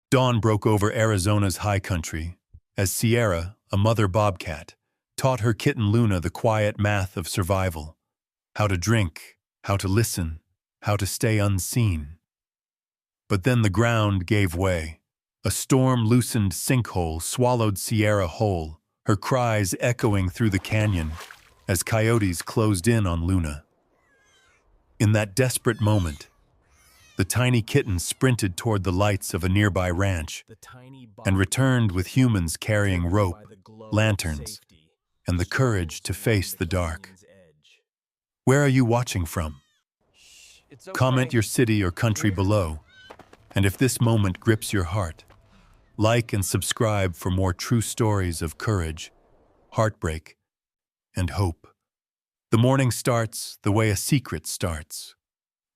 Dawn broke over Arizona's high country as Sierra, a mother bobcat, taught her kitten Luna the quiet math of survival: how to drink, how to listen, how to stay unseen. But then the ground gave way. A storm-loosened sinkhole swallowed Sierra whole, her cries echoing through the canyon as coyotes closed in on Luna. In that desperate moment, the tiny kitten sprinted toward the lights of a nearby ranch and returned with humans carrying rope, lanterns, and the courage to face the dark. Where are you watching from? Comment your city or country below, and if this moment grips your heart, like and subscribe for more true stories of courage, heartbreak, and hope. The morning starts the way a secret starts.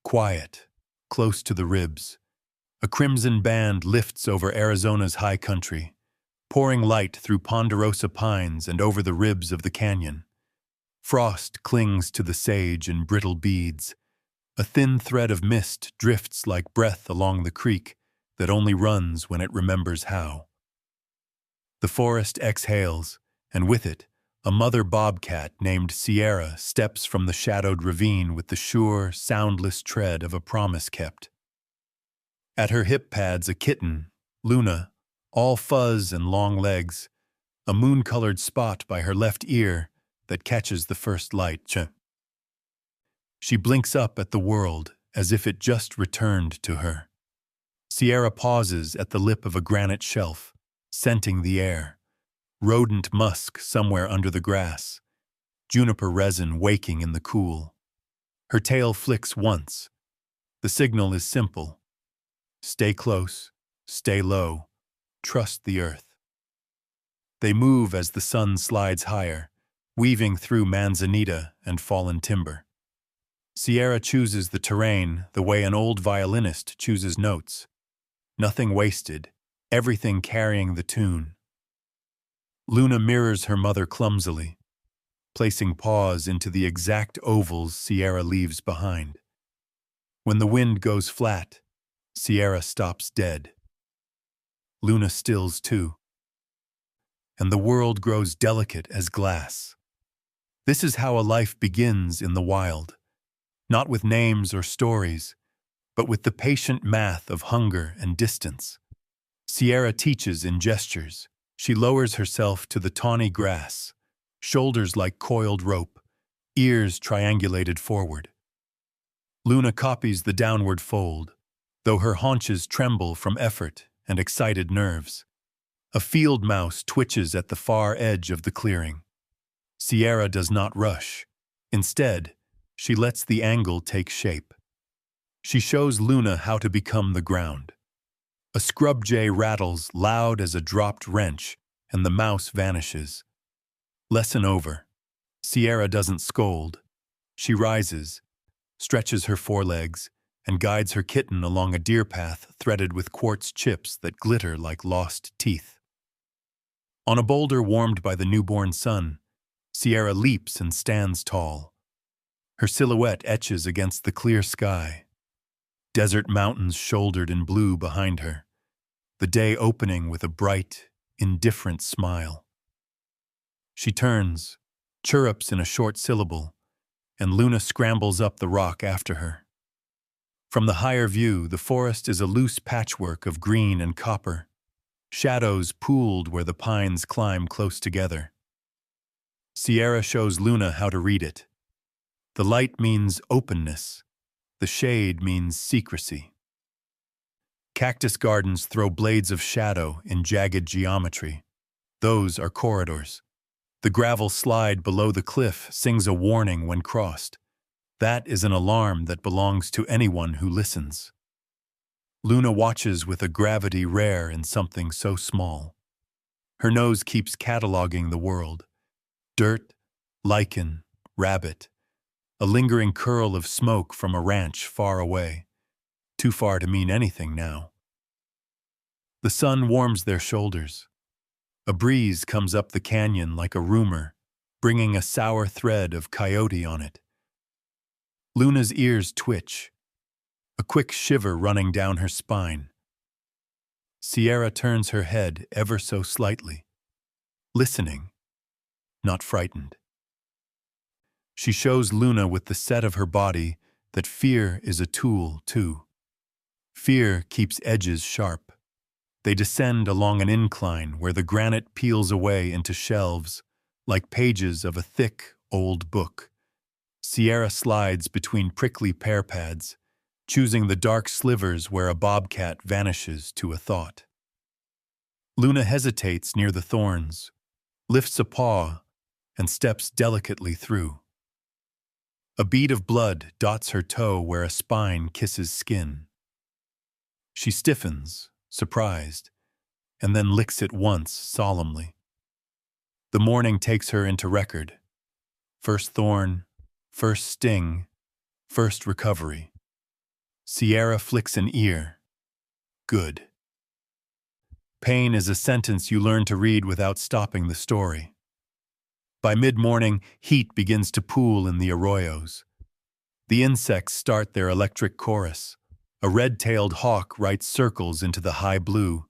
Quiet, close to the ribs. A crimson band lifts over Arizona's high country, pouring light through ponderosa pines and over the ribs of the canyon. Frost clings to the sage in brittle beads. A thin thread of mist drifts like breath along the creek that only runs when it remembers how. The forest exhales, and with it, a mother bobcat named Sierra steps from the shadowed ravine with the sure, soundless tread of a promise kept. At her hip pads a kitten, Luna, all fuzz and long legs, a moon-colored spot by her left ear that catches the first light. She blinks up at the world as if it just returned to her. Sierra pauses at the lip of a granite shelf, scenting the air. Rodent musk somewhere under the grass, juniper resin waking in the cool. Her tail flicks once. The signal is simple. Stay close, stay low, trust the earth. They move as the sun slides higher, weaving through manzanita and fallen timber. Sierra chooses the terrain the way an old violinist chooses notes. Nothing wasted, everything carrying the tune. Luna mirrors her mother clumsily, placing paws into the exact ovals Sierra leaves behind. When the wind goes flat, Sierra stops dead. Luna stills too, and the world grows delicate as glass. This is how a life begins in the wild, not with names or stories, but with the patient math of hunger and distance. Sierra teaches in gestures. She lowers herself to the tawny grass, shoulders like coiled rope, ears triangulated forward. Luna copies the downward fold, though her haunches tremble from effort and excited nerves. A field mouse twitches at the far edge of the clearing. Sierra does not rush. Instead, she lets the angle take shape. She shows Luna how to become the ground. A scrub jay rattles loud as a dropped wrench, and the mouse vanishes. Lesson over. Sierra doesn't scold. She rises, stretches her forelegs, and guides her kitten along a deer path threaded with quartz chips that glitter like lost teeth. On a boulder warmed by the newborn sun, Sierra leaps and stands tall. Her silhouette etches against the clear sky. Desert mountains shouldered in blue behind her, the day opening with a bright, indifferent smile. She turns, chirrups in a short syllable, and Luna scrambles up the rock after her. From the higher view, the forest is a loose patchwork of green and copper, shadows pooled where the pines climb close together. Sierra shows Luna how to read it. The light means openness. The shade means secrecy. Cactus gardens throw blades of shadow in jagged geometry. Those are corridors. The gravel slide below the cliff sings a warning when crossed. That is an alarm that belongs to anyone who listens. Luna watches with a gravity rare in something so small. Her nose keeps cataloging the world. Dirt, lichen, rabbit. A lingering curl of smoke from a ranch far away. Too far to mean anything now. The sun warms their shoulders. A breeze comes up the canyon like a rumor, bringing a sour thread of coyote on it. Luna's ears twitch, a quick shiver running down her spine. Sierra turns her head ever so slightly, listening, not frightened. She shows Luna with the set of her body that fear is a tool, too. Fear keeps edges sharp. They descend along an incline where the granite peels away into shelves, like pages of a thick, old book. Sierra slides between prickly pear pads, choosing the dark slivers where a bobcat vanishes to a thought. Luna hesitates near the thorns, lifts a paw, and steps delicately through. A bead of blood dots her toe where a spine kisses skin. She stiffens, surprised, and then licks it once solemnly. The morning takes her into record. First thorn, first sting, first recovery. Sierra flicks an ear. Good. Pain is a sentence you learn to read without stopping the story. By mid-morning, heat begins to pool in the arroyos. The insects start their electric chorus. A red-tailed hawk writes circles into the high blue,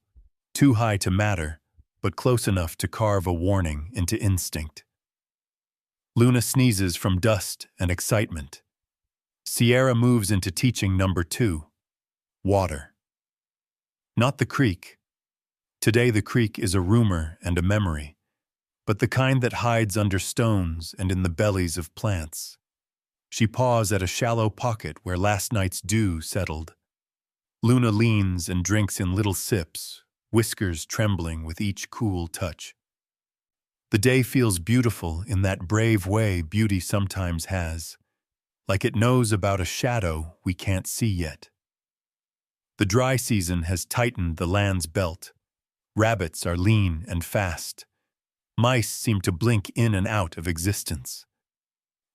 too high to matter, but close enough to carve a warning into instinct. Luna sneezes from dust and excitement. Sierra moves into teaching number 2, water. Not the creek. Today the creek is a rumor and a memory, but the kind that hides under stones and in the bellies of plants. She paws at a shallow pocket where last night's dew settled. Luna leans and drinks in little sips, whiskers trembling with each cool touch. The day feels beautiful in that brave way beauty sometimes has, like it knows about a shadow we can't see yet. The dry season has tightened the land's belt. Rabbits are lean and fast. Mice seem to blink in and out of existence.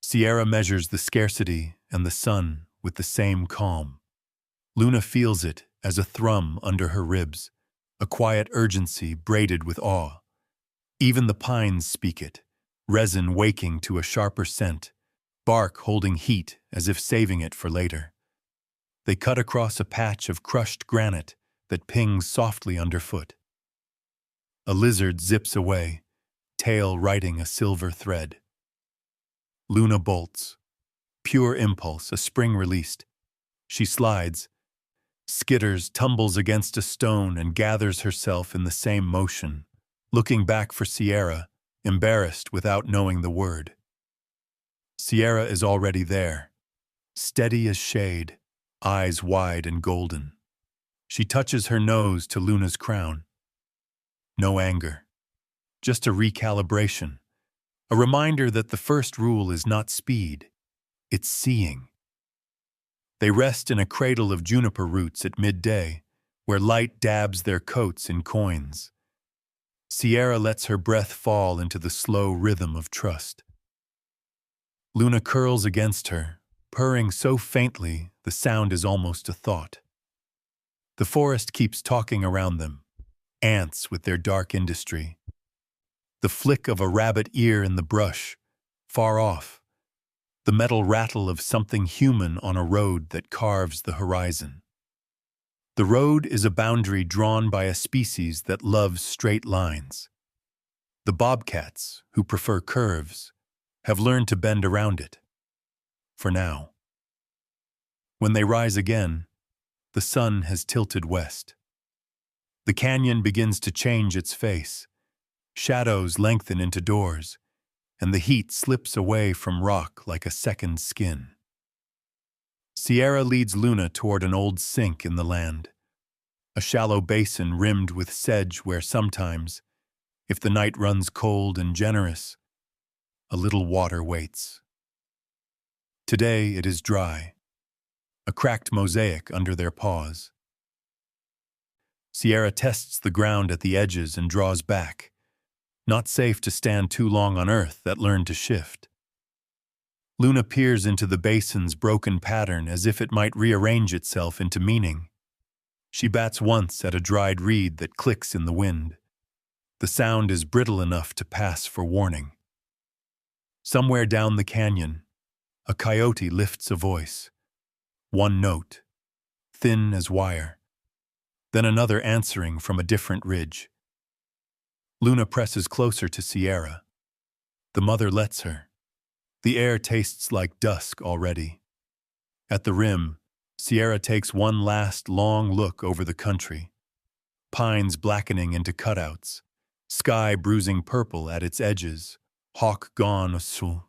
Sierra measures the scarcity and the sun with the same calm. Luna feels it as a thrum under her ribs, a quiet urgency braided with awe. Even the pines speak it, resin waking to a sharper scent, bark holding heat as if saving it for later. They cut across a patch of crushed granite that pings softly underfoot. A lizard zips away, tail riding a silver thread. Luna bolts. Pure impulse, a spring released. She slides, skitters, tumbles against a stone and gathers herself in the same motion, looking back for Sierra, embarrassed without knowing the word. Sierra is already there, steady as shade, eyes wide and golden. She touches her nose to Luna's crown. No anger, just a recalibration, a reminder that the first rule is not speed, it's seeing. They rest in a cradle of juniper roots at midday, where light dabs their coats in coins. Sierra lets her breath fall into the slow rhythm of trust. Luna curls against her, purring so faintly the sound is almost a thought. The forest keeps talking around them, ants with their dark industry. The flick of a rabbit ear in the brush, far off. The metal rattle of something human on a road that carves the horizon. The road is a boundary drawn by a species that loves straight lines. The bobcats, who prefer curves, have learned to bend around it. For now. When they rise again, the sun has tilted west. The canyon begins to change its face. Shadows lengthen into doors, and the heat slips away from rock like a second skin. Sierra leads Luna toward an old sink in the land, a shallow basin rimmed with sedge where sometimes, if the night runs cold and generous, a little water waits. Today it is dry, a cracked mosaic under their paws. Sierra tests the ground at the edges and draws back. Not safe to stand too long on earth that learned to shift. Luna peers into the basin's broken pattern as if it might rearrange itself into meaning. She bats once at a dried reed that clicks in the wind. The sound is brittle enough to pass for warning. Somewhere down the canyon, a coyote lifts a voice. One note, thin as wire. then another answering from a different ridge. Luna presses closer to Sierra. The mother lets her. The air tastes like dusk already. At the rim, Sierra takes one last long look over the country. Pines blackening into cutouts, sky bruising purple at its edges, hawk gone au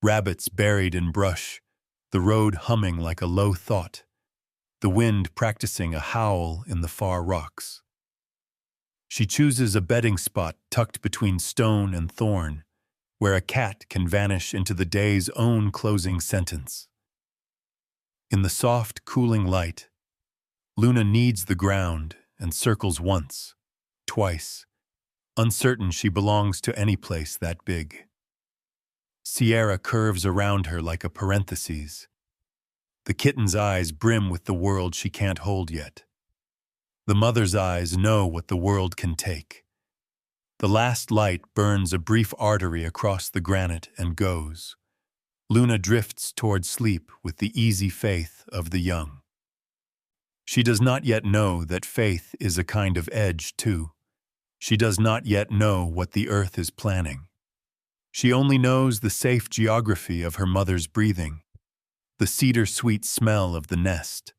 rabbits buried in brush, the road humming like a low thought, the wind practicing a howl in the far rocks. She chooses a bedding spot tucked between stone and thorn, where a cat can vanish into the day's own closing sentence. In the soft, cooling light, Luna kneads the ground and circles once, twice, uncertain she belongs to any place that big. Sierra curves around her like a parenthesis. The kitten's eyes brim with the world she can't hold yet. The mother's eyes know what the world can take. The last light burns a brief artery across the granite and goes. Luna drifts toward sleep with the easy faith of the young. She does not yet know that faith is a kind of edge, too. She does not yet know what the earth is planning. She only knows the safe geography of her mother's breathing, the cedar-sweet smell of the nest,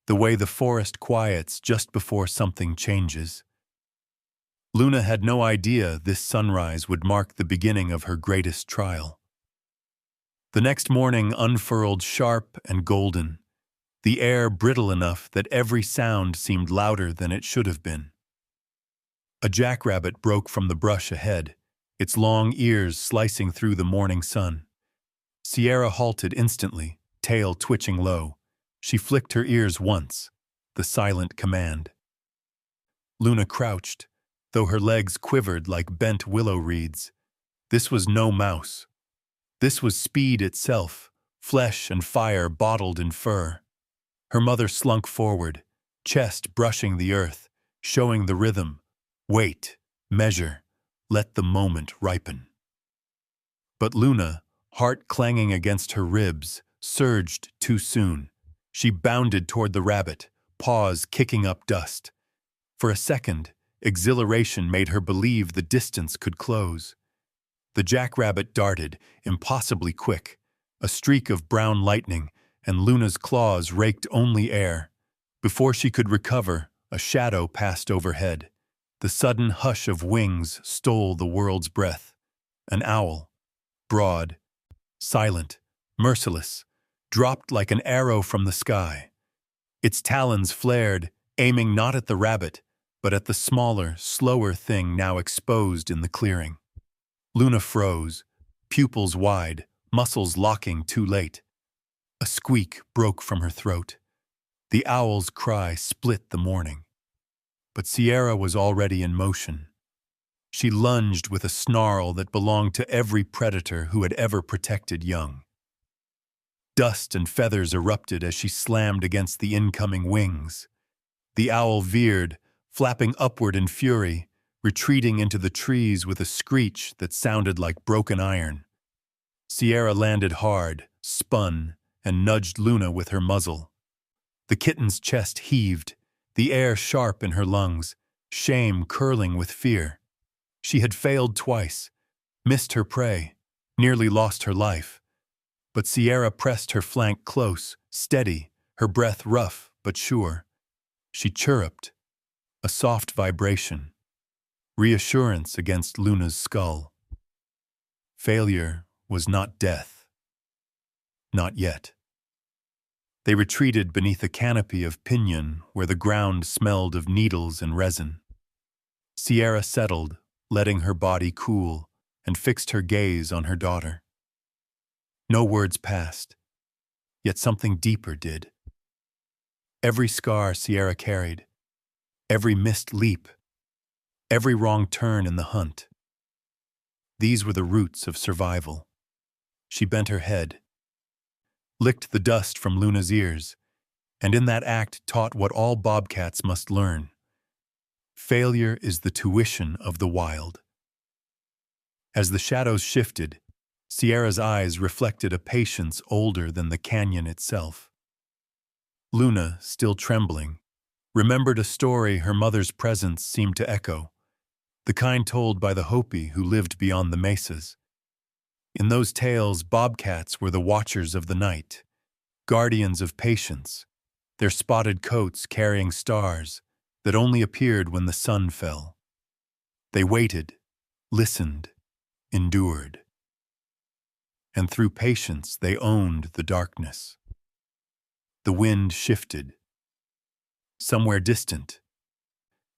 the way the forest quiets just before something changes. Luna had no idea this sunrise would mark the beginning of her greatest trial. The next morning unfurled sharp and golden, the air brittle enough that every sound seemed louder than it should have been. A jackrabbit broke from the brush ahead, its long ears slicing through the morning sun. Sierra halted instantly, tail twitching low. She flicked her ears once, the silent command. Luna crouched, though her legs quivered like bent willow reeds. This was no mouse. This was speed itself, flesh and fire bottled in fur. Her mother slunk forward, chest brushing the earth, showing the rhythm. Wait, measure, let the moment ripen. But Luna, heart clanging against her ribs, surged too soon. She bounded toward the rabbit, paws kicking up dust. For a second, exhilaration made her believe the distance could close. The jackrabbit darted, impossibly quick, a streak of brown lightning, and Luna's claws raked only air. Before she could recover, a shadow passed overhead. The sudden hush of wings stole the world's breath. An owl, broad, silent, merciless, dropped like an arrow from the sky. Its talons flared, aiming not at the rabbit, but at the smaller, slower thing now exposed in the clearing. Luna froze, pupils wide, muscles locking too late. A squeak broke from her throat. The owl's cry split the morning. But Sierra was already in motion. She lunged with a snarl that belonged to every predator who had ever protected young. Dust and feathers erupted as she slammed against the incoming wings. The owl veered, flapping upward in fury, retreating into the trees with a screech that sounded like broken iron. Sierra landed hard, spun, and nudged Luna with her muzzle. The kitten's chest heaved, the air sharp in her lungs, shame curling with fear. She had failed twice, missed her prey, nearly lost her life. But Sierra pressed her flank close, steady, her breath rough but sure. She chirruped, a soft vibration, reassurance against Luna's skull. Failure was not death. Not yet. They retreated beneath a canopy of pinyon where the ground smelled of needles and resin. Sierra settled, letting her body cool, and fixed her gaze on her daughter. No words passed, yet something deeper did. Every scar Sierra carried, every missed leap, every wrong turn in the hunt. These were the roots of survival. She bent her head, licked the dust from Luna's ears, and in that act taught what all bobcats must learn. Failure is the tuition of the wild. As the shadows shifted, Sierra's eyes reflected a patience older than the canyon itself. Luna, still trembling, remembered a story her mother's presence seemed to echo, the kind told by the Hopi who lived beyond the mesas. In those tales, bobcats were the watchers of the night, guardians of patience, their spotted coats carrying stars that only appeared when the sun fell. They waited, listened, endured. And through patience they owned the darkness. The wind shifted. Somewhere distant,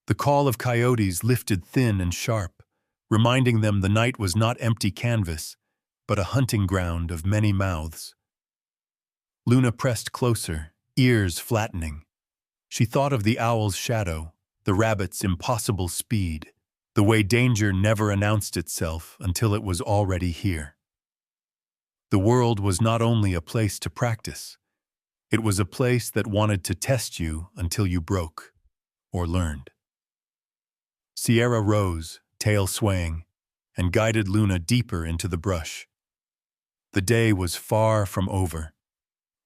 the call of coyotes lifted thin and sharp, reminding them the night was not empty canvas, but a hunting ground of many mouths. Luna pressed closer, ears flattening. She thought of the owl's shadow, the rabbit's impossible speed, the way danger never announced itself until it was already here. The world was not only a place to practice, it was a place that wanted to test you until you broke, or learned. Sierra rose, tail swaying, and guided Luna deeper into the brush. The day was far from over.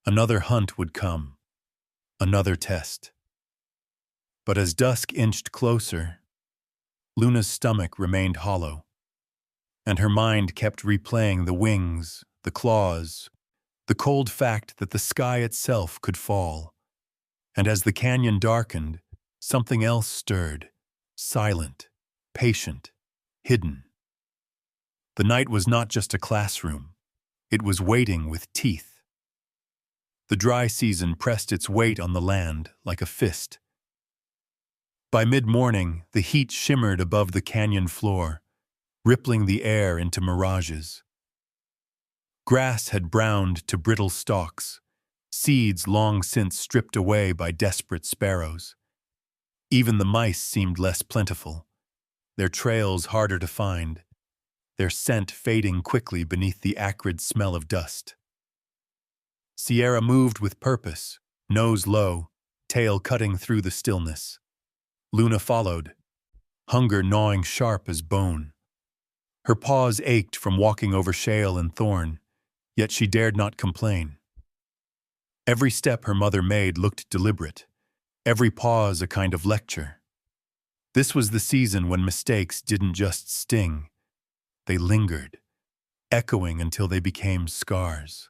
Another hunt would come, another test. But as dusk inched closer, Luna's stomach remained hollow, and her mind kept replaying the wings, the claws, the cold fact that the sky itself could fall. And as the canyon darkened, something else stirred, silent, patient, hidden. The night was not just a classroom. It was waiting with teeth. The dry season pressed its weight on the land like a fist. By mid-morning, the heat shimmered above the canyon floor, rippling the air into mirages. Grass had browned to brittle stalks, seeds long since stripped away by desperate sparrows. Even the mice seemed less plentiful, their trails harder to find, their scent fading quickly beneath the acrid smell of dust. Sierra moved with purpose, nose low, tail cutting through the stillness. Luna followed, hunger gnawing sharp as bone. Her paws ached from walking over shale and thorn, yet she dared not complain. Every step her mother made looked deliberate, every pause a kind of lecture. This was the season when mistakes didn't just sting, they lingered, echoing until they became scars.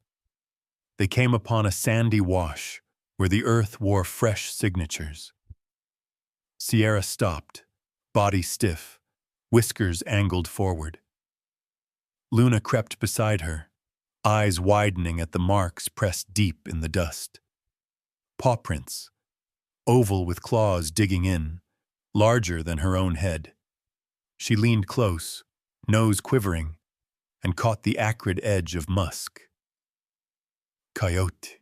They came upon a sandy wash where the earth wore fresh signatures. Sierra stopped, body stiff, whiskers angled forward. Luna crept beside her, eyes widening at the marks pressed deep in the dust. Paw prints, oval with claws digging in, larger than her own head. She leaned close, nose quivering, and caught the acrid edge of musk. Coyote.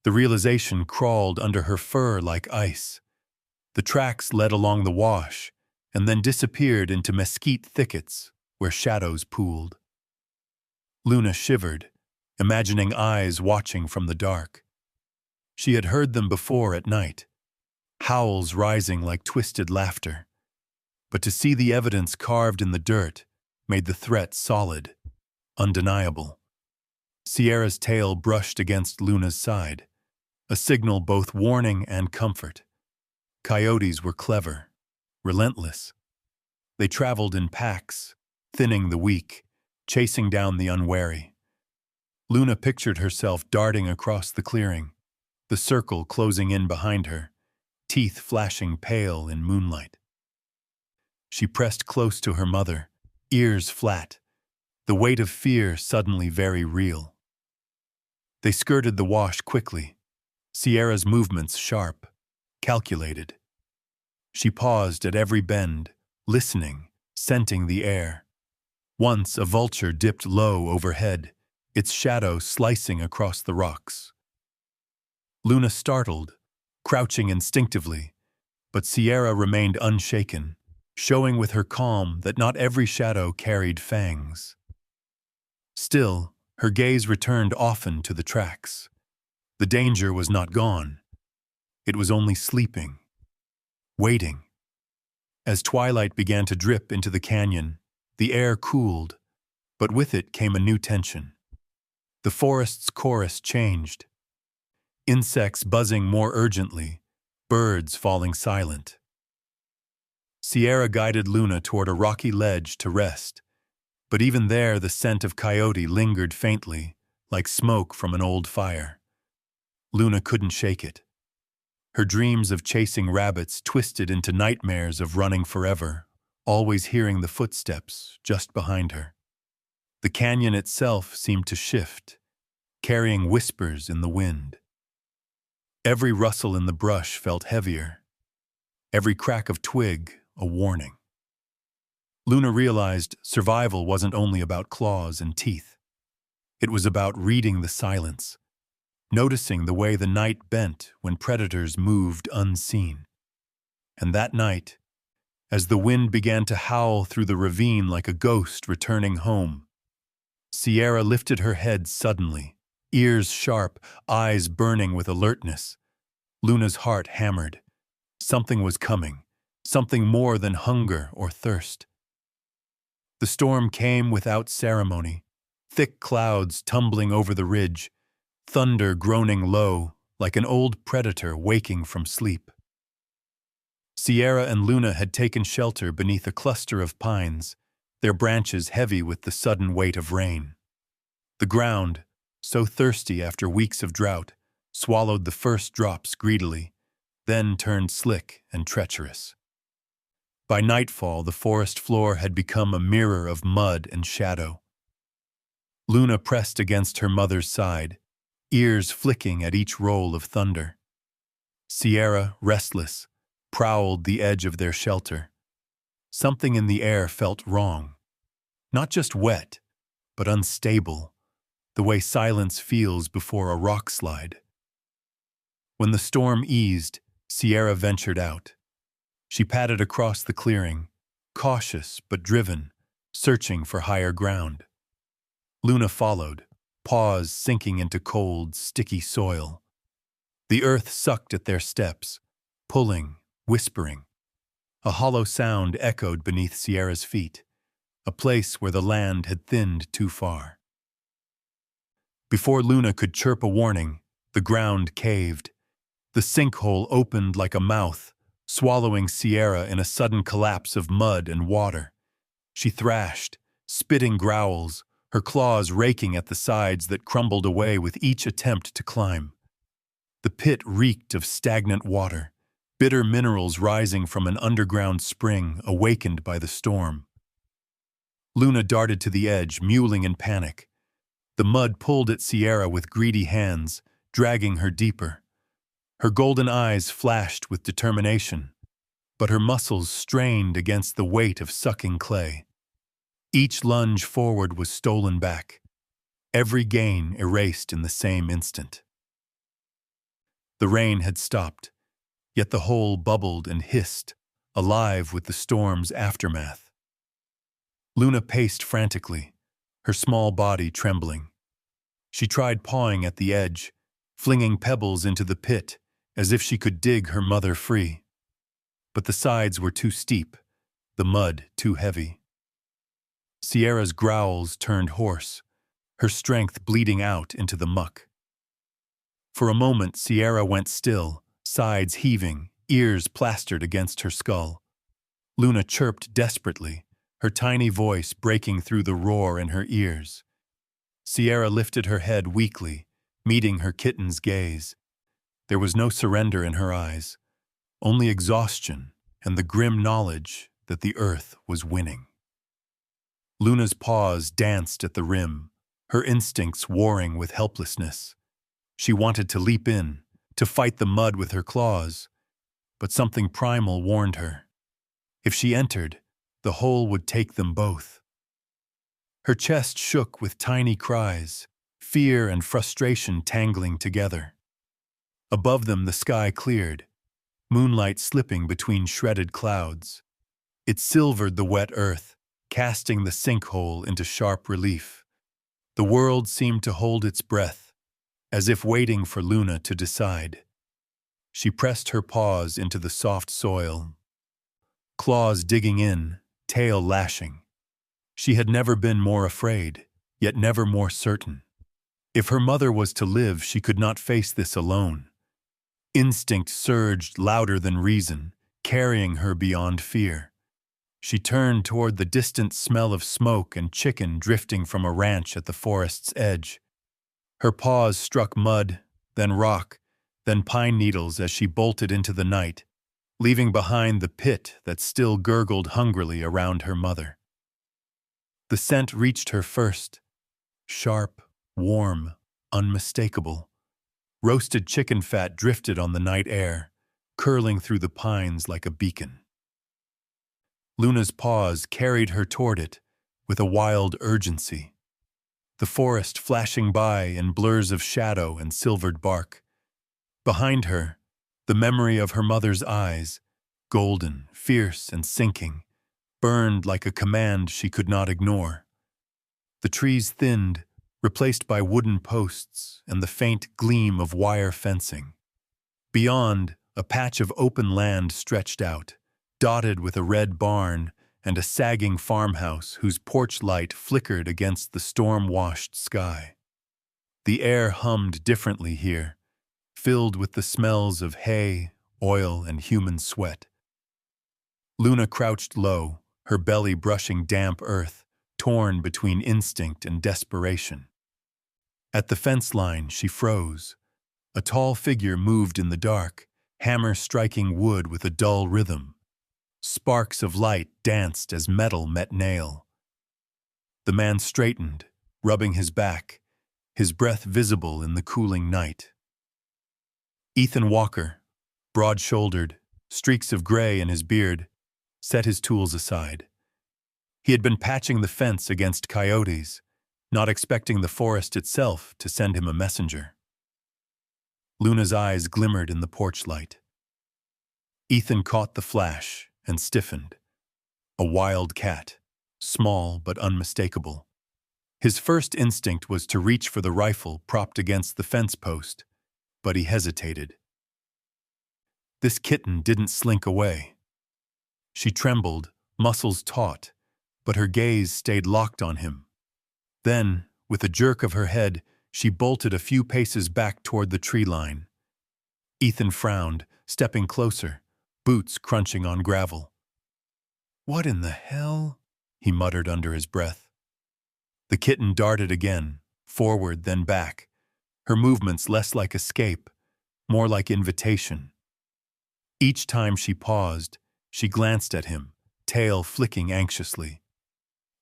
The realization crawled under her fur like ice. The tracks led along the wash and then disappeared into mesquite thickets where shadows pooled. Luna shivered, imagining eyes watching from the dark. She had heard them before at night, howls rising like twisted laughter. But to see the evidence carved in the dirt made the threat solid, undeniable. Sierra's tail brushed against Luna's side, a signal both warning and comfort. Coyotes were clever, relentless. They traveled in packs, thinning the weak, chasing down the unwary. Luna pictured herself darting across the clearing, the circle closing in behind her, teeth flashing pale in moonlight. She pressed close to her mother, ears flat, the weight of fear suddenly very real. They skirted the wash quickly, Sierra's movements sharp, calculated. She paused at every bend, listening, scenting the air. Once a vulture dipped low overhead, its shadow slicing across the rocks. Luna startled, crouching instinctively, but Sierra remained unshaken, showing with her calm that not every shadow carried fangs. Still, her gaze returned often to the tracks. The danger was not gone. It was only sleeping, waiting. As twilight began to drip into the canyon, the air cooled, but with it came a new tension. The forest's chorus changed. Insects buzzing more urgently, birds falling silent. Sierra guided Luna toward a rocky ledge to rest, but even there the scent of coyote lingered faintly, like smoke from an old fire. Luna couldn't shake it. Her dreams of chasing rabbits twisted into nightmares of running forever, always hearing the footsteps just behind her. The canyon itself seemed to shift, carrying whispers in the wind. Every rustle in the brush felt heavier, every crack of twig a warning. Luna realized survival wasn't only about claws and teeth. It was about reading the silence, noticing the way the night bent when predators moved unseen. And that night, as the wind began to howl through the ravine like a ghost returning home, Sierra lifted her head suddenly, ears sharp, eyes burning with alertness. Luna's heart hammered. Something was coming, something more than hunger or thirst. The storm came without ceremony, thick clouds tumbling over the ridge, thunder groaning low like an old predator waking from sleep. Sierra and Luna had taken shelter beneath a cluster of pines, their branches heavy with the sudden weight of rain. The ground, so thirsty after weeks of drought, swallowed the first drops greedily, then turned slick and treacherous. By nightfall, the forest floor had become a mirror of mud and shadow. Luna pressed against her mother's side, ears flicking at each roll of thunder. Sierra, restless, prowled the edge of their shelter. Something in the air felt wrong. Not just wet, but unstable, the way silence feels before a rock slide. When the storm eased, Sierra ventured out. She padded across the clearing, cautious but driven, searching for higher ground. Luna followed, paws sinking into cold, sticky soil. The earth sucked at their steps, pulling, whispering. A hollow sound echoed beneath Sierra's feet, a place where the land had thinned too far. Before Luna could chirp a warning, the ground caved. The sinkhole opened like a mouth, swallowing Sierra in a sudden collapse of mud and water. She thrashed, spitting growls, her claws raking at the sides that crumbled away with each attempt to climb. The pit reeked of stagnant water, bitter minerals rising from an underground spring awakened by the storm. Luna darted to the edge, mewling in panic. The mud pulled at Sierra with greedy hands, dragging her deeper. Her golden eyes flashed with determination, but her muscles strained against the weight of sucking clay. Each lunge forward was stolen back, every gain erased in the same instant. The rain had stopped, yet the hole bubbled and hissed, alive with the storm's aftermath. Luna paced frantically, her small body trembling. She tried pawing at the edge, flinging pebbles into the pit, as if she could dig her mother free. But the sides were too steep, the mud too heavy. Sierra's growls turned hoarse, her strength bleeding out into the muck. For a moment, Sierra went still, sides heaving, ears plastered against her skull. Luna chirped desperately, her tiny voice breaking through the roar in her ears. Sierra lifted her head weakly, meeting her kitten's gaze. There was no surrender in her eyes, only exhaustion and the grim knowledge that the earth was winning. Luna's paws danced at the rim, her instincts warring with helplessness. She wanted to leap in, to fight the mud with her claws, but something primal warned her. If she entered, the hole would take them both. Her chest shook with tiny cries, fear and frustration tangling together. Above them the sky cleared, moonlight slipping between shredded clouds. It silvered the wet earth, casting the sinkhole into sharp relief. The world seemed to hold its breath, as if waiting for Luna to decide. She pressed her paws into the soft soil, claws digging in, tail lashing. She had never been more afraid, yet never more certain. If her mother was to live, she could not face this alone. Instinct surged louder than reason, carrying her beyond fear. She turned toward the distant smell of smoke and chicken drifting from a ranch at the forest's edge. Her paws struck mud, then rock, then pine needles as she bolted into the night, leaving behind the pit that still gurgled hungrily around her mother. The scent reached her first, sharp, warm, unmistakable. Roasted chicken fat drifted on the night air, curling through the pines like a beacon. Luna's paws carried her toward it with a wild urgency, the forest flashing by in blurs of shadow and silvered bark. Behind her, the memory of her mother's eyes, golden, fierce, and sinking, burned like a command she could not ignore. The trees thinned, replaced by wooden posts and the faint gleam of wire fencing. Beyond, a patch of open land stretched out, dotted with a red barn and a sagging farmhouse whose porch light flickered against the storm-washed sky. The air hummed differently here, filled with the smells of hay, oil, and human sweat. Luna crouched low, her belly brushing damp earth, torn between instinct and desperation. At the fence line, she froze. A tall figure moved in the dark, hammer striking wood with a dull rhythm. Sparks of light danced as metal met nail. The man straightened, rubbing his back, his breath visible in the cooling night. Ethan Walker, broad-shouldered, streaks of gray in his beard, set his tools aside. He had been patching the fence against coyotes, not expecting the forest itself to send him a messenger. Luna's eyes glimmered in the porch light. Ethan caught the flash and stiffened. A wild cat, small but unmistakable. His first instinct was to reach for the rifle propped against the fence post, but he hesitated. This kitten didn't slink away. She trembled, muscles taut, but her gaze stayed locked on him. Then, with a jerk of her head, she bolted a few paces back toward the tree line. Ethan frowned, stepping closer, boots crunching on gravel. "What in the hell?" he muttered under his breath. The kitten darted again, forward then back, her movements less like escape, more like invitation. Each time she paused, she glanced at him, tail flicking anxiously.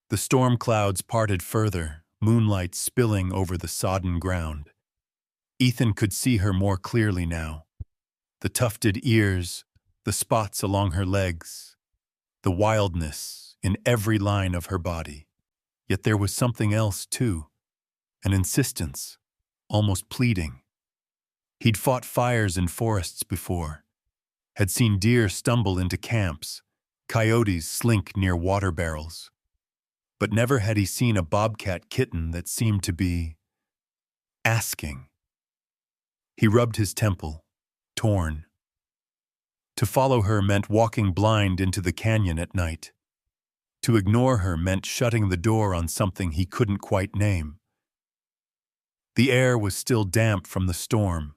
The storm clouds parted further, moonlight spilling over the sodden ground. Ethan could see her more clearly now. The tufted ears, the spots along her legs, the wildness in every line of her body. Yet there was something else, too, an insistence, almost pleading. He'd fought fires in forests before, had seen deer stumble into camps, coyotes slink near water barrels. But never had he seen a bobcat kitten that seemed to be asking. He rubbed his temple, torn. To follow her meant walking blind into the canyon at night. To ignore her meant shutting the door on something he couldn't quite name. The air was still damp from the storm,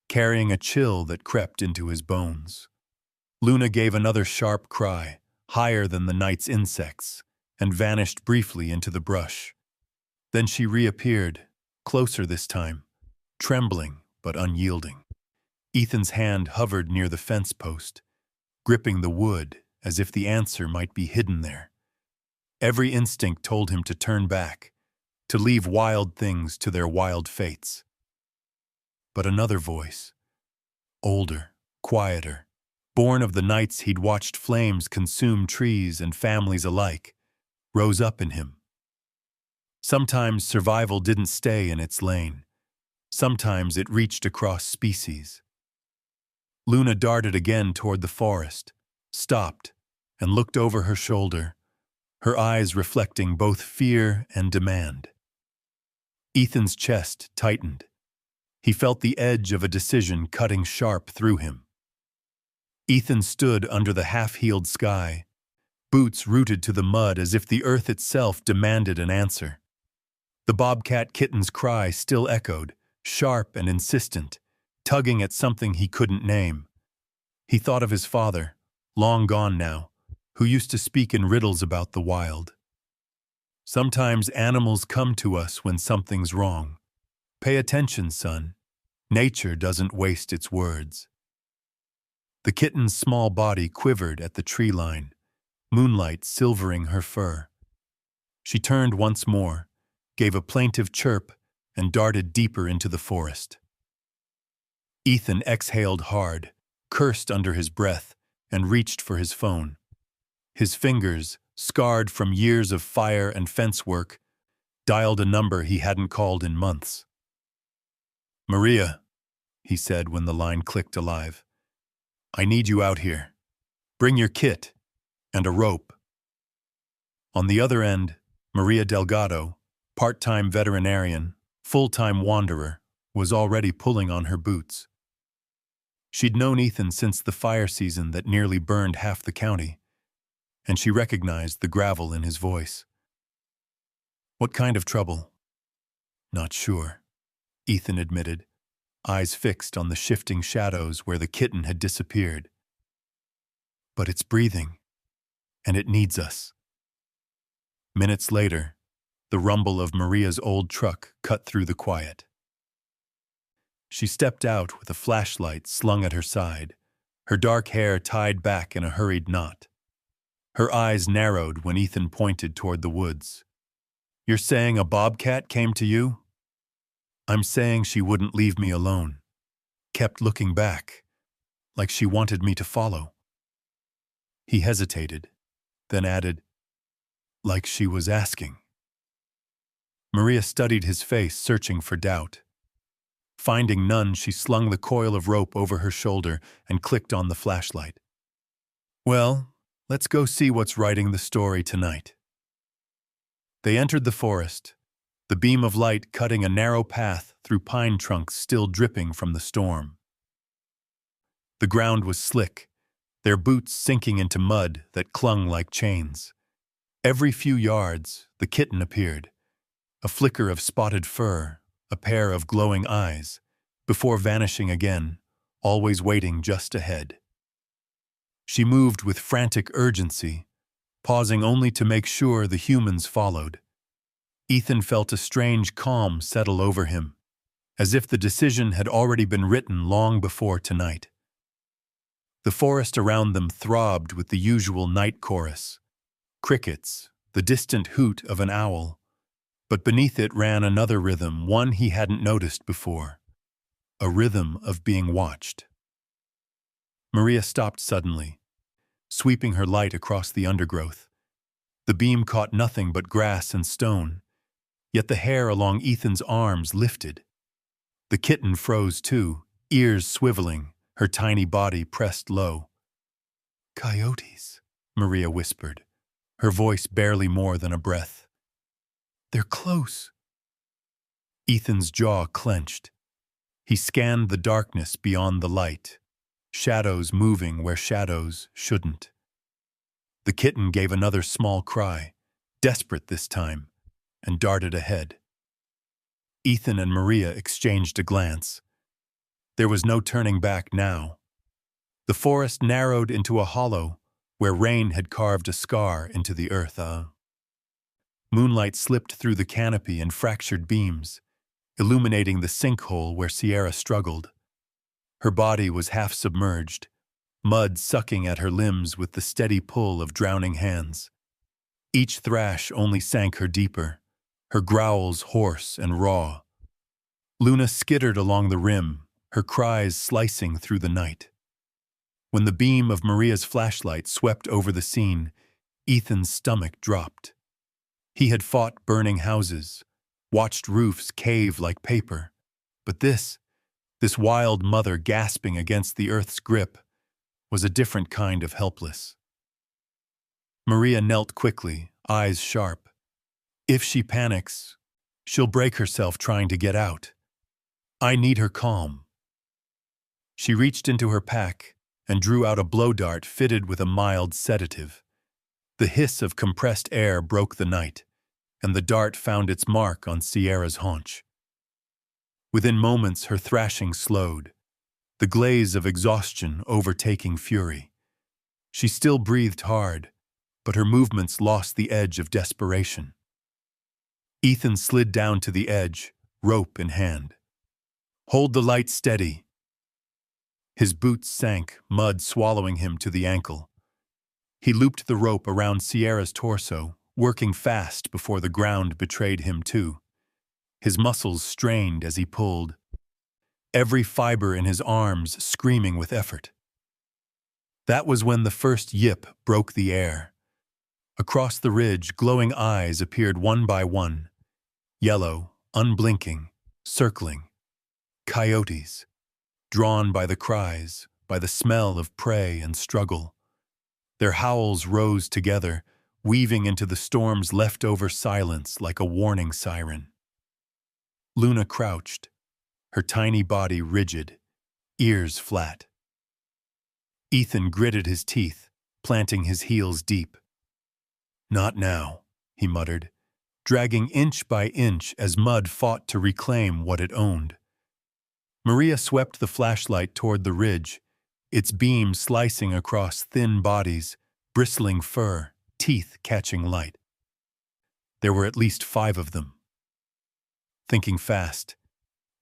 carrying a chill that crept into his bones. Luna gave another sharp cry, higher than the night's insects, and vanished briefly into the brush. Then she reappeared, closer this time, trembling but unyielding. Ethan's hand hovered near the fence post, gripping the wood as if the answer might be hidden there. Every instinct told him to turn back, to leave wild things to their wild fates. But another voice, older, quieter, born of the nights he'd watched flames consume trees and families alike, rose up in him. Sometimes survival didn't stay in its lane. Sometimes it reached across species. Luna darted again toward the forest, stopped, and looked over her shoulder, her eyes reflecting both fear and demand. Ethan's chest tightened. He felt the edge of a decision cutting sharp through him. Ethan stood under the half-healed sky, boots rooted to the mud as if the earth itself demanded an answer. The bobcat kitten's cry still echoed, sharp and insistent, tugging at something he couldn't name. He thought of his father, long gone now, who used to speak in riddles about the wild. Sometimes animals come to us when something's wrong. Pay attention, son. Nature doesn't waste its words. The kitten's small body quivered at the tree line, moonlight silvering her fur. She turned once more, gave a plaintive chirp, and darted deeper into the forest. Ethan exhaled hard, cursed under his breath, and reached for his phone. His fingers, scarred from years of fire and fence work, dialed a number he hadn't called in months. "Maria," he said when the line clicked alive. "I need you out here. Bring your kit and a rope." On the other end, Maria Delgado, part-time veterinarian, full-time wanderer, was already pulling on her boots. She'd known Ethan since the fire season that nearly burned half the county, and she recognized the gravel in his voice. "What kind of trouble?" "Not sure," Ethan admitted, eyes fixed on the shifting shadows where the kitten had disappeared. "But it's breathing, and it needs us." Minutes later, the rumble of Maria's old truck cut through the quiet. She stepped out with a flashlight slung at her side, her dark hair tied back in a hurried knot. Her eyes narrowed when Ethan pointed toward the woods. "You're saying a bobcat came to you?" "I'm saying she wouldn't leave me alone. Kept looking back, like she wanted me to follow." He hesitated, then added, "Like she was asking." Maria studied his face, searching for doubt. Finding none, she slung the coil of rope over her shoulder and clicked on the flashlight. "Well, let's go see what's writing the story tonight." They entered the forest, the beam of light cutting a narrow path through pine trunks still dripping from the storm. The ground was slick, their boots sinking into mud that clung like chains. Every few yards, the kitten appeared, a flicker of spotted fur, a pair of glowing eyes, before vanishing again, always waiting just ahead. She moved with frantic urgency, pausing only to make sure the humans followed. Ethan felt a strange calm settle over him, as if the decision had already been written long before tonight. The forest around them throbbed with the usual night chorus, crickets, the distant hoot of an owl, but beneath it ran another rhythm, one he hadn't noticed before, a rhythm of being watched. Maria stopped suddenly, sweeping her light across the undergrowth. The beam caught nothing but grass and stone, yet the hair along Ethan's arms lifted. The kitten froze too, ears swiveling, her tiny body pressed low. "Coyotes," Maria whispered, her voice barely more than a breath. "They're close." Ethan's jaw clenched. He scanned the darkness beyond the light, shadows moving where shadows shouldn't. The kitten gave another small cry, desperate this time, and darted ahead. Ethan and Maria exchanged a glance. There was no turning back now. The forest narrowed into a hollow where rain had carved a scar into the earth. Moonlight slipped through the canopy in fractured beams, illuminating the sinkhole where Sierra struggled. Her body was half submerged, mud sucking at her limbs with the steady pull of drowning hands. Each thrash only sank her deeper, her growls hoarse and raw. Luna skittered along the rim, her cries slicing through the night. When the beam of Maria's flashlight swept over the scene, Ethan's stomach dropped. He had fought burning houses, watched roofs cave like paper, but this wild mother gasping against the earth's grip, was a different kind of helpless. Maria knelt quickly, eyes sharp. If she panics, she'll break herself trying to get out. I need her calm. She reached into her pack and drew out a blow dart fitted with a mild sedative. The hiss of compressed air broke the night, and the dart found its mark on Sierra's haunch. Within moments, her thrashing slowed, the glaze of exhaustion overtaking fury. She still breathed hard, but her movements lost the edge of desperation. Ethan slid down to the edge, rope in hand. "Hold the light steady." His boots sank, mud swallowing him to the ankle. He looped the rope around Sierra's torso, working fast before the ground betrayed him too. His muscles strained as he pulled, every fiber in his arms screaming with effort. That was when the first yip broke the air. Across the ridge, glowing eyes appeared one by one, yellow, unblinking, circling. Coyotes, drawn by the cries, by the smell of prey and struggle. Their howls rose together, weaving into the storm's leftover silence like a warning siren. Luna crouched, her tiny body rigid, ears flat. Ethan gritted his teeth, planting his heels deep. "Not now," he muttered, dragging inch by inch as mud fought to reclaim what it owned. Maria swept the flashlight toward the ridge, its beam slicing across thin bodies, bristling fur, teeth catching light. There were at least 5 of them. Thinking fast,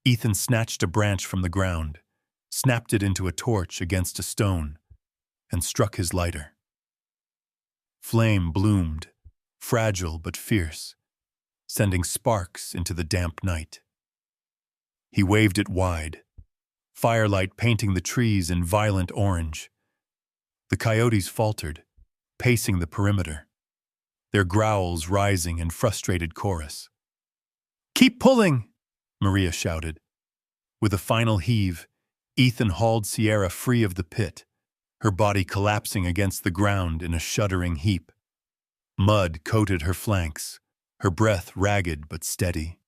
Ethan snatched a branch from the ground, snapped it into a torch against a stone, and struck his lighter. Flame bloomed, fragile but fierce, sending sparks into the damp night. He waved it wide, firelight painting the trees in violent orange. The coyotes faltered, pacing the perimeter, their growls rising in frustrated chorus. "Keep pulling!" Maria shouted. With a final heave, Ethan hauled Sierra free of the pit, her body collapsing against the ground in a shuddering heap. Mud coated her flanks, her breath ragged but steady.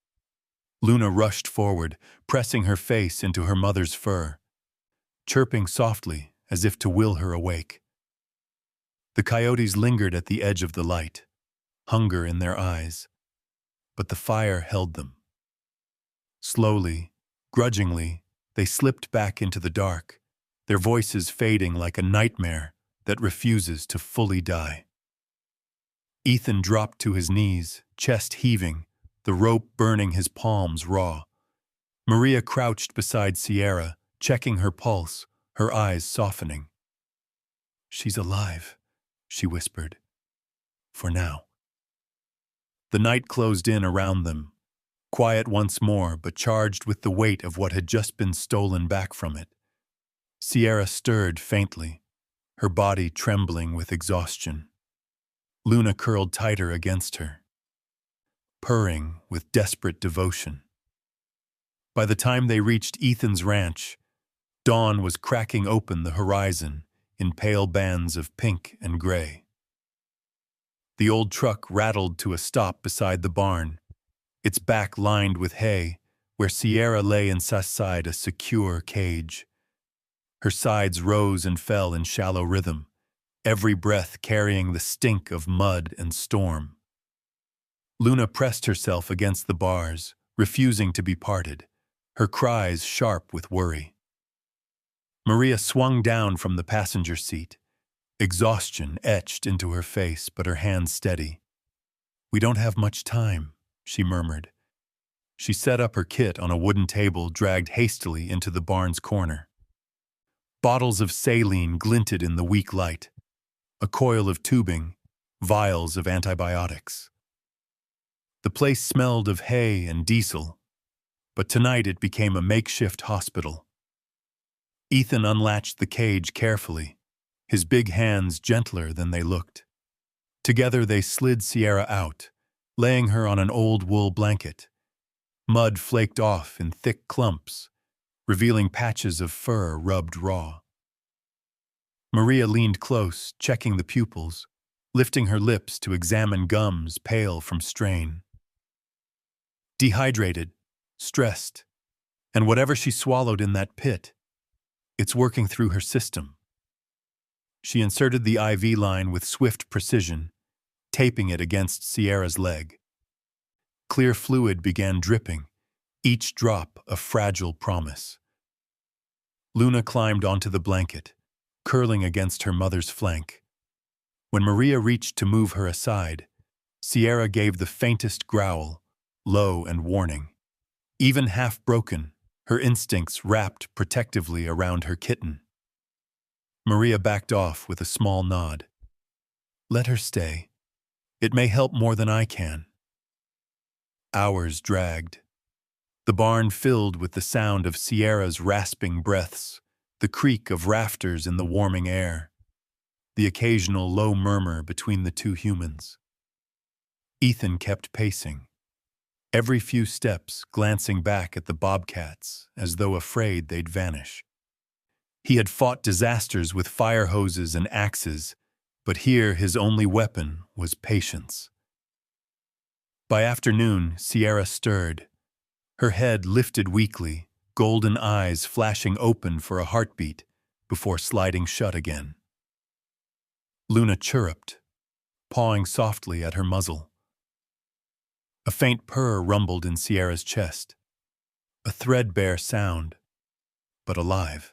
Luna rushed forward, pressing her face into her mother's fur, chirping softly as if to will her awake. The coyotes lingered at the edge of the light, hunger in their eyes, but the fire held them. Slowly, grudgingly, they slipped back into the dark, their voices fading like a nightmare that refuses to fully die. Ethan dropped to his knees, chest heaving, the rope burning his palms raw. Maria crouched beside Sierra, checking her pulse, her eyes softening. "She's alive," she whispered. "For now." The night closed in around them, quiet once more but charged with the weight of what had just been stolen back from it. Sierra stirred faintly, her body trembling with exhaustion. Luna curled tighter against her, purring with desperate devotion. By the time they reached Ethan's ranch, dawn was cracking open the horizon in pale bands of pink and gray. The old truck rattled to a stop beside the barn, its back lined with hay, where Sierra lay inside a secure cage. Her sides rose and fell in shallow rhythm, every breath carrying the stink of mud and storm. Luna pressed herself against the bars, refusing to be parted, her cries sharp with worry. Maria swung down from the passenger seat, exhaustion etched into her face but her hands steady. "We don't have much time," she murmured. She set up her kit on a wooden table dragged hastily into the barn's corner. Bottles of saline glinted in the weak light, a coil of tubing, vials of antibiotics. The place smelled of hay and diesel, but tonight it became a makeshift hospital. Ethan unlatched the cage carefully, his big hands gentler than they looked. Together they slid Sierra out, laying her on an old wool blanket. Mud flaked off in thick clumps, revealing patches of fur rubbed raw. Maria leaned close, checking the pupils, lifting her lips to examine gums pale from strain. Dehydrated, stressed, and whatever she swallowed in that pit, it's working through her system. She inserted the IV line with swift precision, taping it against Sierra's leg. Clear fluid began dripping, each drop a fragile promise. Luna climbed onto the blanket, curling against her mother's flank. When Maria reached to move her aside, Sierra gave the faintest growl, low and warning. Even half broken, her instincts wrapped protectively around her kitten. Maria backed off with a small nod. Let her stay. It may help more than I can. Hours dragged. The barn filled with the sound of Sierra's rasping breaths, the creak of rafters in the warming air, the occasional low murmur between the two humans. Ethan kept pacing, every few steps glancing back at the bobcats as though afraid they'd vanish. He had fought disasters with fire hoses and axes, but here his only weapon was patience. By afternoon, Sierra stirred, her head lifted weakly, golden eyes flashing open for a heartbeat before sliding shut again. Luna chirruped, pawing softly at her muzzle. A faint purr rumbled in Sierra's chest, a threadbare sound, but alive.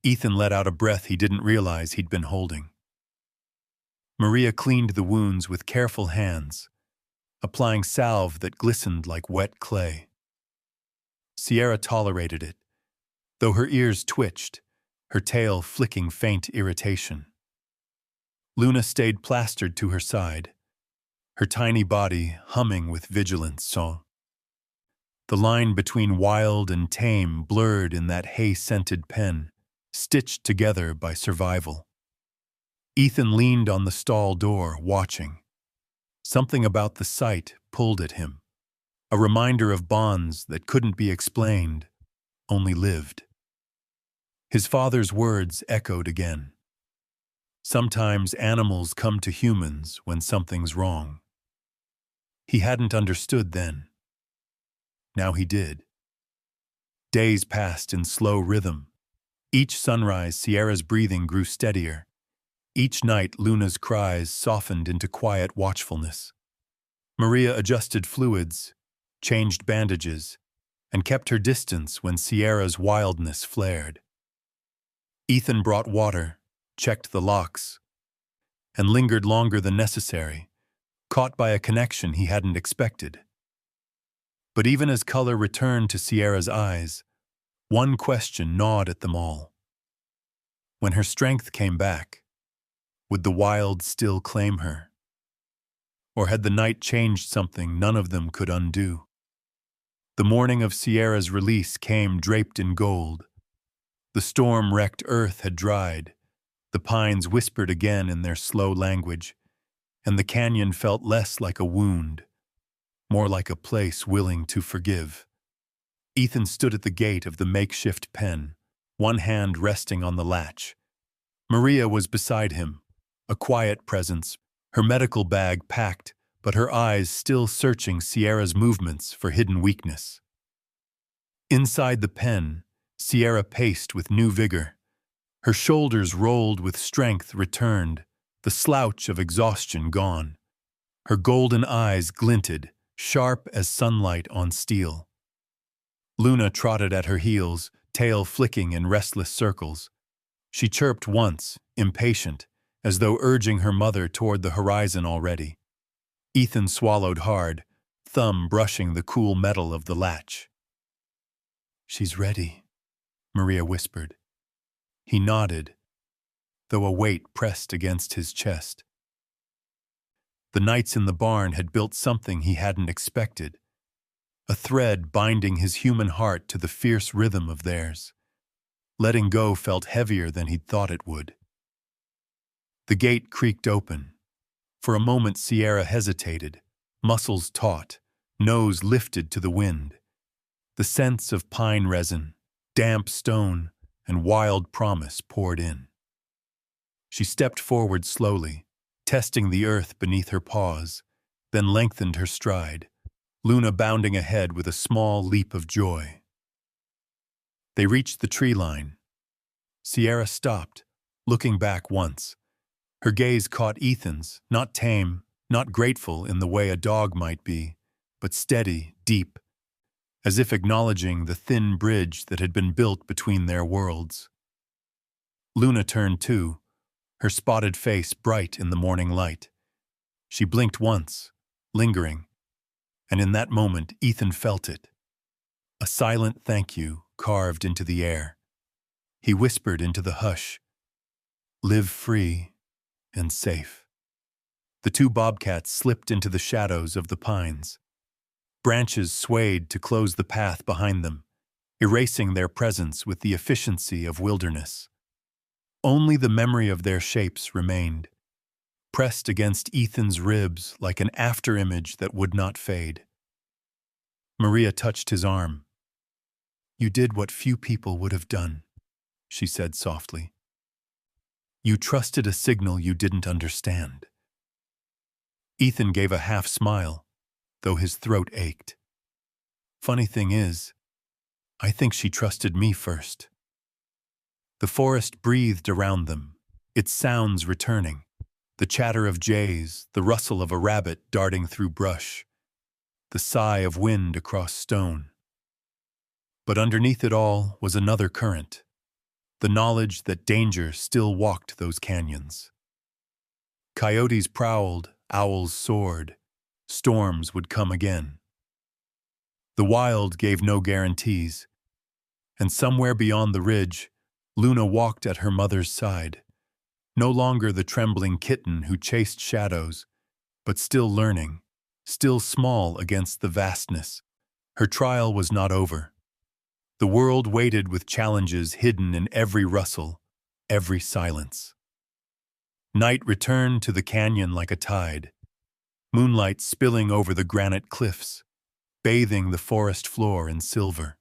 Ethan let out a breath he didn't realize he'd been holding. Maria cleaned the wounds with careful hands, applying salve that glistened like wet clay. Sierra tolerated it, though her ears twitched, her tail flicking faint irritation. Luna stayed plastered to her side, her tiny body humming with vigilance. The line between wild and tame blurred in that hay-scented pen, stitched together by survival. Ethan leaned on the stall door, watching. Something about the sight pulled at him, a reminder of bonds that couldn't be explained, only lived. His father's words echoed again. Sometimes animals come to humans when something's wrong. He hadn't understood then. Now he did. Days passed in slow rhythm. Each sunrise, Sierra's breathing grew steadier. Each night, Luna's cries softened into quiet watchfulness. Maria adjusted fluids, changed bandages, and kept her distance when Sierra's wildness flared. Ethan brought water, checked the locks, and lingered longer than necessary, caught by a connection he hadn't expected. But even as color returned to Sierra's eyes, one question gnawed at them all. When her strength came back, would the wild still claim her? Or had the night changed something none of them could undo? The morning of Sierra's release came draped in gold. The storm-wrecked earth had dried, the pines whispered again in their slow language, and the canyon felt less like a wound, more like a place willing to forgive. Ethan stood at the gate of the makeshift pen, one hand resting on the latch. Maria was beside him, a quiet presence, her medical bag packed, but her eyes still searching Sierra's movements for hidden weakness. Inside the pen, Sierra paced with new vigor. Her shoulders rolled with strength returned, the slouch of exhaustion gone. Her golden eyes glinted, sharp as sunlight on steel. Luna trotted at her heels, tail flicking in restless circles. She chirped once, impatient, as though urging her mother toward the horizon already. Ethan swallowed hard, thumb brushing the cool metal of the latch. "She's ready," Maria whispered. He nodded, though a weight pressed against his chest. The nights in the barn had built something he hadn't expected, a thread binding his human heart to the fierce rhythm of theirs. Letting go felt heavier than he'd thought it would. The gate creaked open. For a moment Sierra hesitated, muscles taut, nose lifted to the wind. The scents of pine resin, damp stone, and wild promise poured in. She stepped forward slowly, testing the earth beneath her paws, then lengthened her stride, Luna bounding ahead with a small leap of joy. They reached the tree line. Sierra stopped, looking back once. Her gaze caught Ethan's, not tame, not grateful in the way a dog might be, but steady, deep, as if acknowledging the thin bridge that had been built between their worlds. Luna turned too, her spotted face bright in the morning light. She blinked once, lingering, and in that moment Ethan felt it. A silent thank you carved into the air. He whispered into the hush, "Live free and safe." The two bobcats slipped into the shadows of the pines. Branches swayed to close the path behind them, erasing their presence with the efficiency of wilderness. Only the memory of their shapes remained, pressed against Ethan's ribs like an afterimage that would not fade. Maria touched his arm. "You did what few people would have done," she said softly. "You trusted a signal you didn't understand." Ethan gave a half smile, though his throat ached. "Funny thing is, I think she trusted me first." The forest breathed around them, its sounds returning, the chatter of jays, the rustle of a rabbit darting through brush, the sigh of wind across stone. But underneath it all was another current, the knowledge that danger still walked those canyons. Coyotes prowled, owls soared, storms would come again. The wild gave no guarantees, and somewhere beyond the ridge, Luna walked at her mother's side, no longer the trembling kitten who chased shadows, but still learning, still small against the vastness. Her trial was not over. The world waited with challenges hidden in every rustle, every silence. Night returned to the canyon like a tide, moonlight spilling over the granite cliffs, bathing the forest floor in silver.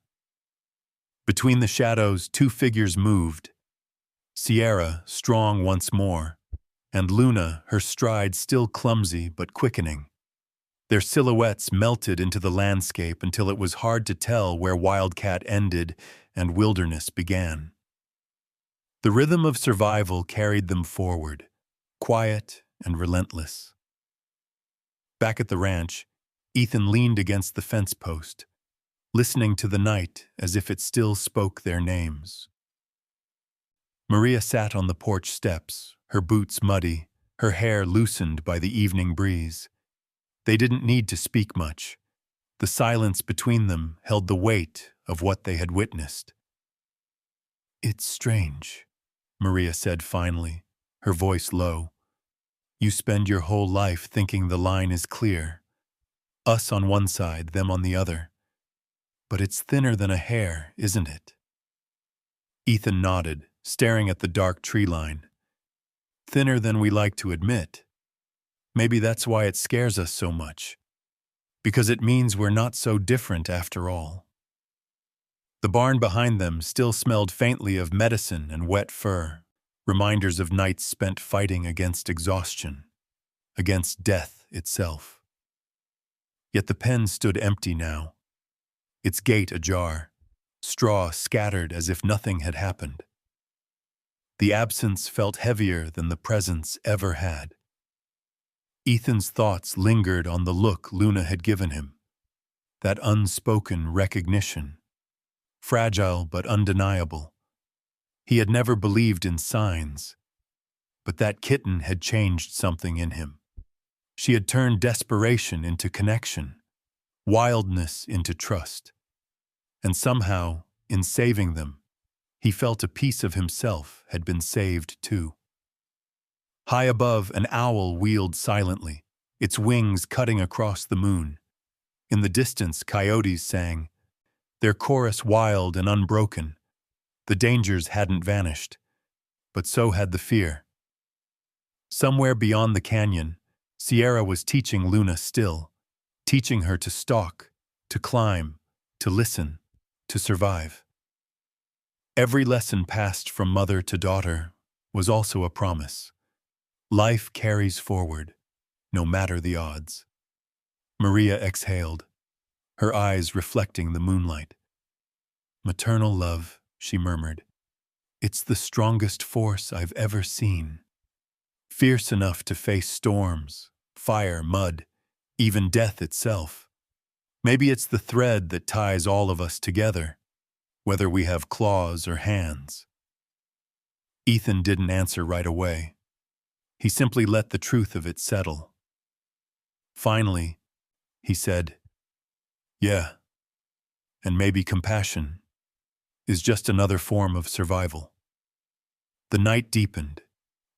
Between the shadows, two figures moved, Sierra, strong once more, and Luna, her stride still clumsy but quickening. Their silhouettes melted into the landscape until it was hard to tell where Wildcat ended and wilderness began. The rhythm of survival carried them forward, quiet and relentless. Back at the ranch, Ethan leaned against the fence post, listening to the night as if it still spoke their names. Maria sat on the porch steps, her boots muddy, her hair loosened by the evening breeze. They didn't need to speak much. The silence between them held the weight of what they had witnessed. "It's strange," Maria said finally, her voice low. "You spend your whole life thinking the line is clear. Us on one side, them on the other. But it's thinner than a hair, isn't it?" Ethan nodded, staring at the dark tree line. "Thinner than we like to admit. Maybe that's why it scares us so much. Because it means we're not so different after all." The barn behind them still smelled faintly of medicine and wet fur, reminders of nights spent fighting against exhaustion, against death itself. Yet the pen stood empty now, its gate ajar, straw scattered as if nothing had happened. The absence felt heavier than the presence ever had. Ethan's thoughts lingered on the look Luna had given him, that unspoken recognition, fragile but undeniable. He had never believed in signs, but that kitten had changed something in him. She had turned desperation into connection, wildness into trust. And somehow, in saving them, he felt a piece of himself had been saved too. High above, an owl wheeled silently, its wings cutting across the moon. In the distance, coyotes sang, their chorus wild and unbroken. The dangers hadn't vanished, but so had the fear. Somewhere beyond the canyon, Sierra was teaching Luna still, teaching her to stalk, to climb, to listen, to survive. Every lesson passed from mother to daughter was also a promise. Life carries forward, no matter the odds. Maria exhaled, her eyes reflecting the moonlight. "Maternal love," she murmured. "It's the strongest force I've ever seen. Fierce enough to face storms, fire, mud, even death itself. Maybe it's the thread that ties all of us together, whether we have claws or hands. Ethan didn't answer right away. He simply let the truth of it settle. Finally, he said, "Yeah, and maybe compassion is just another form of survival." The night deepened,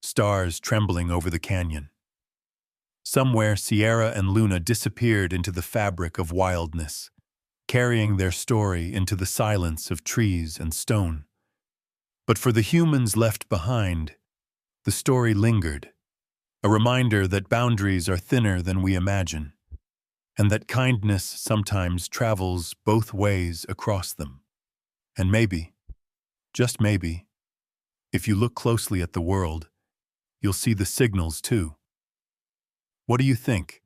stars trembling over the canyon. Somewhere, Sierra and Luna disappeared into the fabric of wildness, carrying their story into the silence of trees and stone. But for the humans left behind, the story lingered, a reminder that boundaries are thinner than we imagine, and that kindness sometimes travels both ways across them. And maybe, just maybe, if you look closely at the world, you'll see the signals too. What do you think?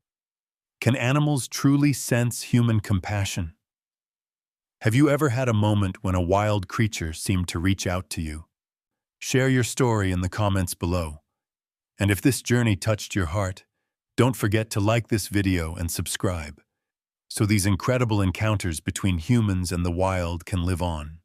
Can animals truly sense human compassion? Have you ever had a moment when a wild creature seemed to reach out to you? Share your story in the comments below. And if this journey touched your heart, don't forget to like this video and subscribe, so these incredible encounters between humans and the wild can live on.